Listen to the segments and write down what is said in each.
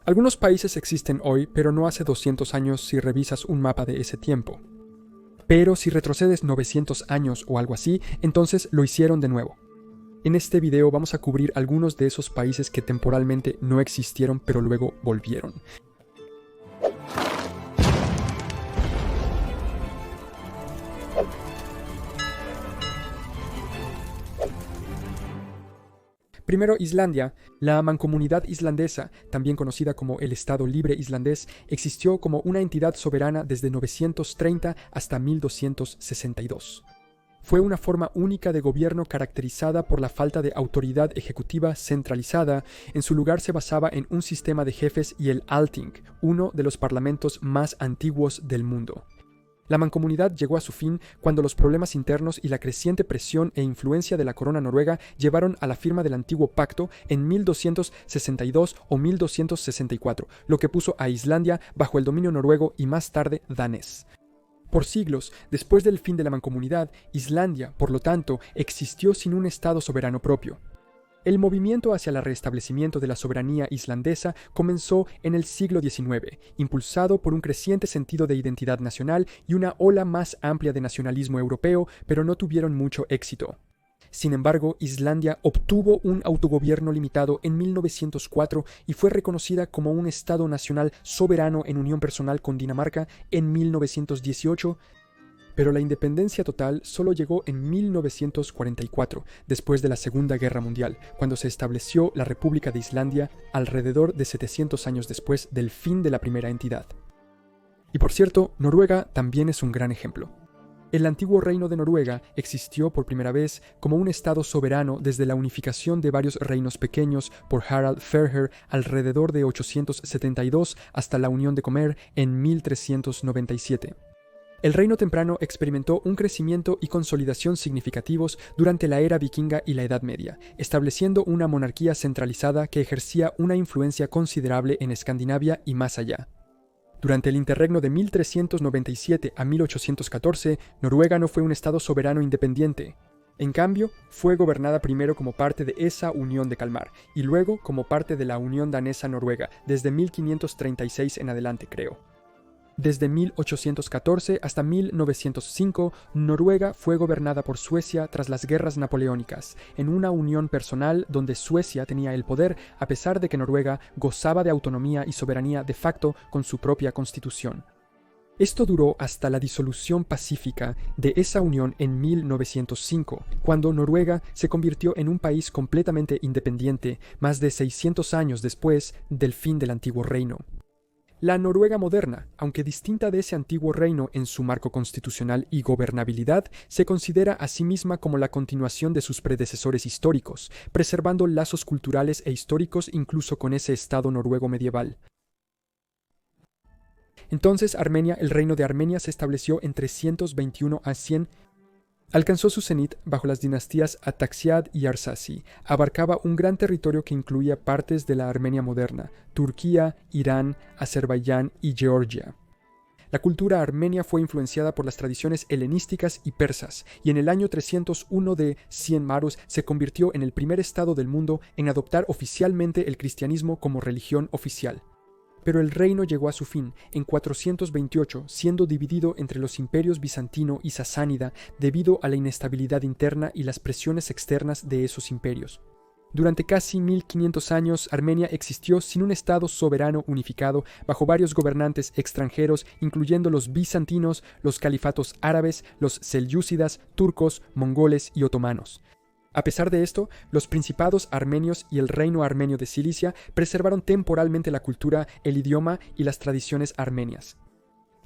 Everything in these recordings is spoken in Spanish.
Algunos países existen hoy, pero no hace 200 años si revisas un mapa de ese tiempo. Pero si retrocedes 900 años o algo así, entonces lo hicieron de nuevo. En este video vamos a cubrir algunos de esos países que temporalmente no existieron pero luego volvieron. Primero, Islandia. La Mancomunidad Islandesa, también conocida como el Estado Libre Islandés, existió como una entidad soberana desde 930 hasta 1262. Fue una forma única de gobierno caracterizada por la falta de autoridad ejecutiva centralizada. En su lugar se basaba en un sistema de jefes y el Althing, uno de los parlamentos más antiguos del mundo. La mancomunidad llegó a su fin cuando los problemas internos y la creciente presión e influencia de la corona noruega llevaron a la firma del antiguo pacto en 1262 o 1264, lo que puso a Islandia bajo el dominio noruego y más tarde danés. Por siglos, después del fin de la mancomunidad, Islandia, por lo tanto, existió sin un estado soberano propio. El movimiento hacia el restablecimiento de la soberanía islandesa comenzó en el siglo XIX, impulsado por un creciente sentido de identidad nacional y una ola más amplia de nacionalismo europeo, pero no tuvieron mucho éxito. Sin embargo, Islandia obtuvo un autogobierno limitado en 1904 y fue reconocida como un Estado nacional soberano en unión personal con Dinamarca en 1918, pero la independencia total solo llegó en 1944, después de la Segunda Guerra Mundial, cuando se estableció la República de Islandia alrededor de 700 años después del fin de la primera entidad. Y por cierto, Noruega también es un gran ejemplo. El antiguo reino de Noruega existió por primera vez como un estado soberano desde la unificación de varios reinos pequeños por Harald Fairhair alrededor de 872 hasta la Unión de Comer en 1397. El reino temprano experimentó un crecimiento y consolidación significativos durante la era vikinga y la Edad Media, estableciendo una monarquía centralizada que ejercía una influencia considerable en Escandinavia y más allá. Durante el interregno de 1397 a 1814, Noruega no fue un estado soberano independiente. En cambio, fue gobernada primero como parte de esa Unión de Kalmar y luego como parte de la Unión Danesa-Noruega desde 1536 en adelante, creo. Desde 1814 hasta 1905, Noruega fue gobernada por Suecia tras las guerras napoleónicas, en una unión personal donde Suecia tenía el poder a pesar de que Noruega gozaba de autonomía y soberanía de facto con su propia constitución. Esto duró hasta la disolución pacífica de esa unión en 1905, cuando Noruega se convirtió en un país completamente independiente, más de 600 años después del fin del antiguo reino. La Noruega moderna, aunque distinta de ese antiguo reino en su marco constitucional y gobernabilidad, se considera a sí misma como la continuación de sus predecesores históricos, preservando lazos culturales e históricos incluso con ese estado noruego medieval. Entonces el reino de Armenia se estableció en 321 a 100. Alcanzó su cenit bajo las dinastías Artaxiad y Arsacid. Abarcaba un gran territorio que incluía partes de la Armenia moderna, Turquía, Irán, Azerbaiyán y Georgia. La cultura armenia fue influenciada por las tradiciones helenísticas y persas, y en el año 301 de Cien Maros se convirtió en el primer estado del mundo en adoptar oficialmente el cristianismo como religión oficial. Pero el reino llegó a su fin en 428, siendo dividido entre los imperios bizantino y sasánida debido a la inestabilidad interna y las presiones externas de esos imperios. Durante casi 1500 años, Armenia existió sin un estado soberano unificado, bajo varios gobernantes extranjeros, incluyendo los bizantinos, los califatos árabes, los selyúcidas, turcos, mongoles y otomanos. A pesar de esto, los principados armenios y el reino armenio de Cilicia preservaron temporalmente la cultura, el idioma y las tradiciones armenias.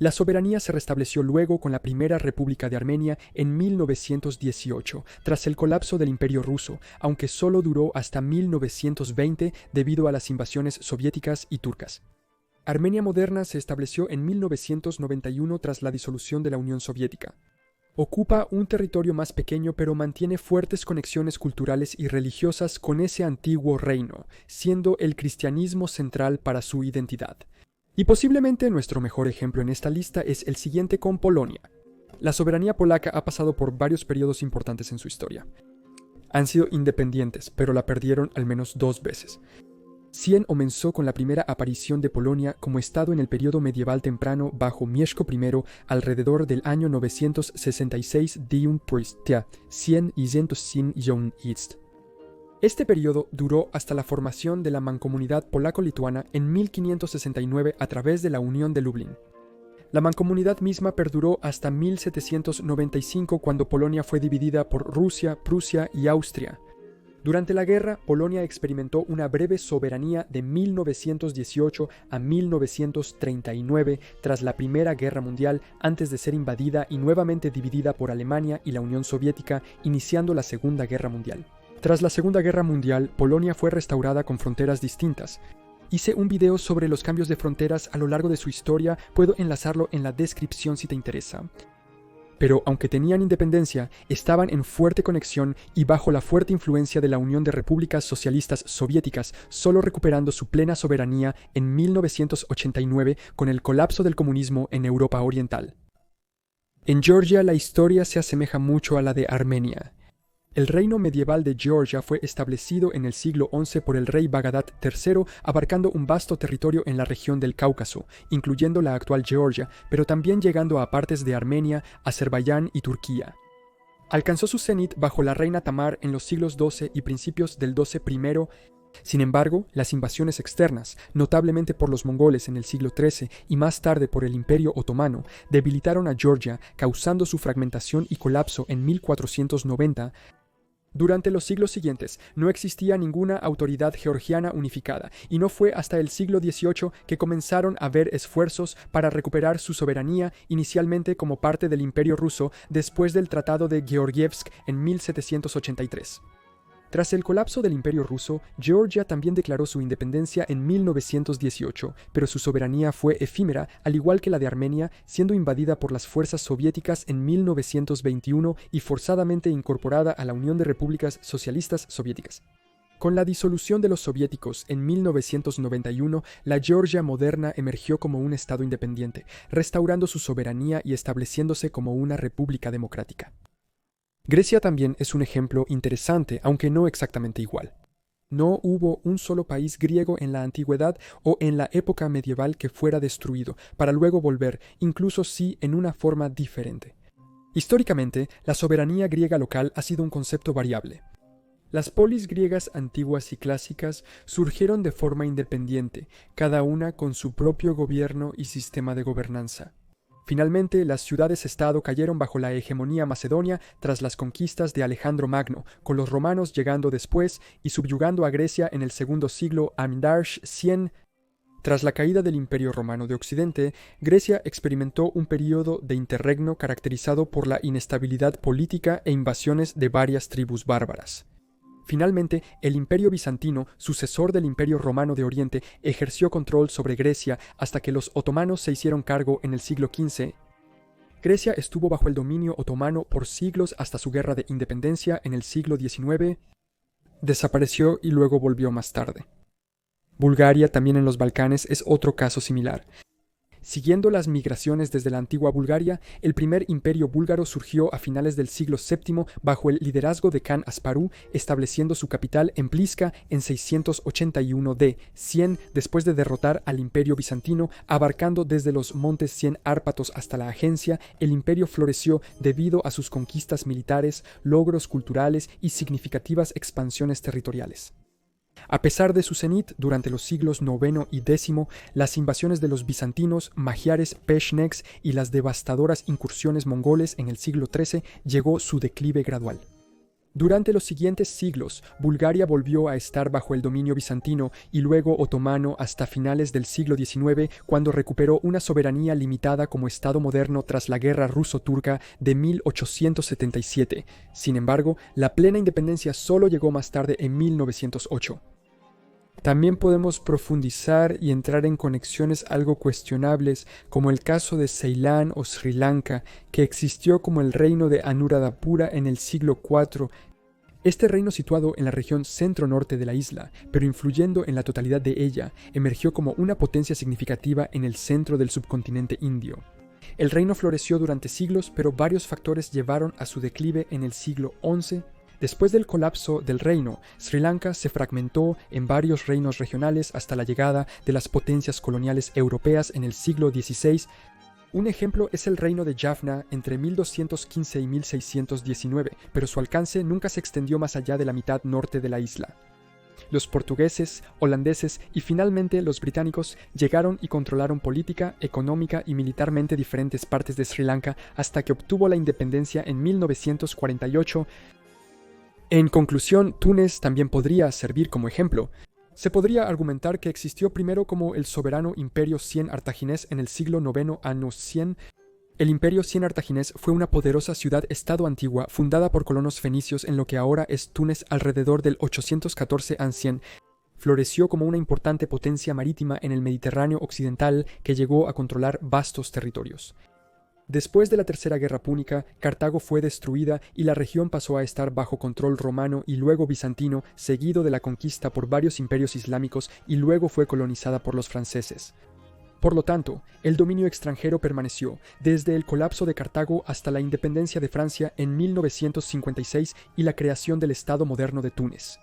La soberanía se restableció luego con la Primera República de Armenia en 1918, tras el colapso del Imperio ruso, aunque solo duró hasta 1920 debido a las invasiones soviéticas y turcas. Armenia moderna se estableció en 1991 tras la disolución de la Unión Soviética. Ocupa un territorio más pequeño pero mantiene fuertes conexiones culturales y religiosas con ese antiguo reino, siendo el cristianismo central para su identidad. Y posiblemente nuestro mejor ejemplo en esta lista es el siguiente con Polonia. La soberanía polaca ha pasado por varios periodos importantes en su historia. Han sido independientes, pero la perdieron al menos 2 veces. Sien comenzó con la primera aparición de Polonia como estado en el periodo medieval temprano bajo Mieszko I alrededor del año 966 d.C. Sien y 100 ist. Este periodo duró hasta la formación de la Mancomunidad Polaco-Lituana en 1569 a través de la Unión de Lublin. La mancomunidad misma perduró hasta 1795 cuando Polonia fue dividida por Rusia, Prusia y Austria. Durante la guerra, Polonia experimentó una breve soberanía de 1918 a 1939 tras la Primera Guerra Mundial, antes de ser invadida y nuevamente dividida por Alemania y la Unión Soviética, iniciando la Segunda Guerra Mundial. Tras la Segunda Guerra Mundial, Polonia fue restaurada con fronteras distintas. Hice un video sobre los cambios de fronteras a lo largo de su historia, puedo enlazarlo en la descripción si te interesa. Pero aunque tenían independencia, estaban en fuerte conexión y bajo la fuerte influencia de la Unión de Repúblicas Socialistas Soviéticas, solo recuperando su plena soberanía en 1989 con el colapso del comunismo en Europa Oriental. En Georgia la historia se asemeja mucho a la de Armenia. El reino medieval de Georgia fue establecido en el siglo XI por el rey Bagrat III, abarcando un vasto territorio en la región del Cáucaso, incluyendo la actual Georgia, pero también llegando a partes de Armenia, Azerbaiyán y Turquía. Alcanzó su cenit bajo la reina Tamar en los siglos XII y principios del XII I. Sin embargo, las invasiones externas, notablemente por los mongoles en el siglo XIII y más tarde por el Imperio Otomano, debilitaron a Georgia, causando su fragmentación y colapso en 1490. Durante los siglos siguientes no existía ninguna autoridad georgiana unificada, y no fue hasta el siglo XVIII que comenzaron a haber esfuerzos para recuperar su soberanía, inicialmente como parte del Imperio ruso después del Tratado de Georgievsk en 1783. Tras el colapso del Imperio ruso, Georgia también declaró su independencia en 1918, pero su soberanía fue efímera, al igual que la de Armenia, siendo invadida por las fuerzas soviéticas en 1921 y forzadamente incorporada a la Unión de Repúblicas Socialistas Soviéticas. Con la disolución de los soviéticos en 1991, la Georgia moderna emergió como un estado independiente, restaurando su soberanía y estableciéndose como una república democrática. Grecia también es un ejemplo interesante, aunque no exactamente igual. No hubo un solo país griego en la antigüedad o en la época medieval que fuera destruido, para luego volver, incluso si en una forma diferente. Históricamente, la soberanía griega local ha sido un concepto variable. Las polis griegas antiguas y clásicas surgieron de forma independiente, cada una con su propio gobierno y sistema de gobernanza. Finalmente, las ciudades-estado cayeron bajo la hegemonía macedonia tras las conquistas de Alejandro Magno, con los romanos llegando después y subyugando a Grecia en el segundo siglo Amdarsh 100. Tras la caída del Imperio Romano de Occidente, Grecia experimentó un período de interregno caracterizado por la inestabilidad política e invasiones de varias tribus bárbaras. Finalmente, el Imperio Bizantino, sucesor del Imperio Romano de Oriente, ejerció control sobre Grecia hasta que los otomanos se hicieron cargo en el siglo XV. Grecia estuvo bajo el dominio otomano por siglos hasta su guerra de independencia en el siglo XIX. Desapareció y luego volvió más tarde. Bulgaria, también en los Balcanes, es otro caso similar. Siguiendo las migraciones desde la antigua Bulgaria, el primer imperio búlgaro surgió a finales del siglo VII bajo el liderazgo de Khan Asparuh, estableciendo su capital en Pliska en 681 d. después de derrotar al imperio bizantino, abarcando desde los montes 100 Árpatos hasta la Agencia. El imperio floreció debido a sus conquistas militares, logros culturales y significativas expansiones territoriales. A pesar de su cenit, durante los siglos IX y X, las invasiones de los bizantinos, magiares, pechneks y las devastadoras incursiones mongoles en el siglo XIII llegó su declive gradual. Durante los siguientes siglos, Bulgaria volvió a estar bajo el dominio bizantino y luego otomano hasta finales del siglo XIX, cuando recuperó una soberanía limitada como Estado moderno tras la Guerra Ruso-Turca de 1877. Sin embargo, la plena independencia solo llegó más tarde en 1908. También podemos profundizar y entrar en conexiones algo cuestionables, como el caso de Ceilán o Sri Lanka, que existió como el reino de Anuradhapura en el siglo IV. Este reino, situado en la región centro-norte de la isla, pero influyendo en la totalidad de ella, emergió como una potencia significativa en el centro del subcontinente indio. El reino floreció durante siglos, pero varios factores llevaron a su declive en el siglo XI. Después del colapso del reino, Sri Lanka se fragmentó en varios reinos regionales hasta la llegada de las potencias coloniales europeas en el siglo XVI. Un ejemplo es el reino de Jaffna entre 1215 y 1619, pero su alcance nunca se extendió más allá de la mitad norte de la isla. Los portugueses, holandeses y finalmente los británicos llegaron y controlaron política, económica y militarmente diferentes partes de Sri Lanka hasta que obtuvo la independencia en 1948. En conclusión, Túnez también podría servir como ejemplo. Se podría argumentar que existió primero como el soberano imperio Cien Artaginés en el siglo IX a. 100. El imperio Cien Artaginés fue una poderosa ciudad-estado antigua fundada por colonos fenicios en lo que ahora es Túnez alrededor del 814 a. Floreció como una importante potencia marítima en el Mediterráneo occidental que llegó a controlar vastos territorios. Después de la Tercera Guerra Púnica, Cartago fue destruida y la región pasó a estar bajo control romano y luego bizantino, seguido de la conquista por varios imperios islámicos y luego fue colonizada por los franceses. Por lo tanto, el dominio extranjero permaneció desde el colapso de Cartago hasta la independencia de Francia en 1956 y la creación del Estado moderno de Túnez.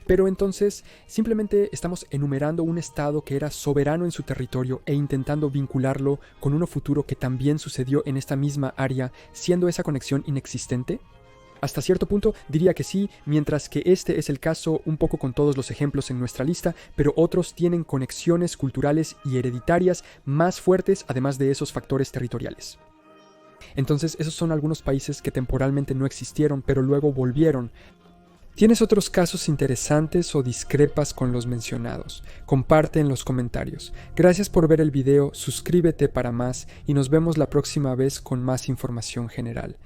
Pero entonces, simplemente estamos enumerando un estado que era soberano en su territorio e intentando vincularlo con uno futuro que también sucedió en esta misma área, siendo esa conexión inexistente. Hasta cierto punto diría que sí, mientras que este es el caso un poco con todos los ejemplos en nuestra lista, pero otros tienen conexiones culturales y hereditarias más fuertes además de esos factores territoriales. Entonces, esos son algunos países que temporalmente no existieron, pero luego volvieron. ¿Tienes otros casos interesantes o discrepas con los mencionados? Comparte en los comentarios. Gracias por ver el video, suscríbete para más y nos vemos la próxima vez con más información general.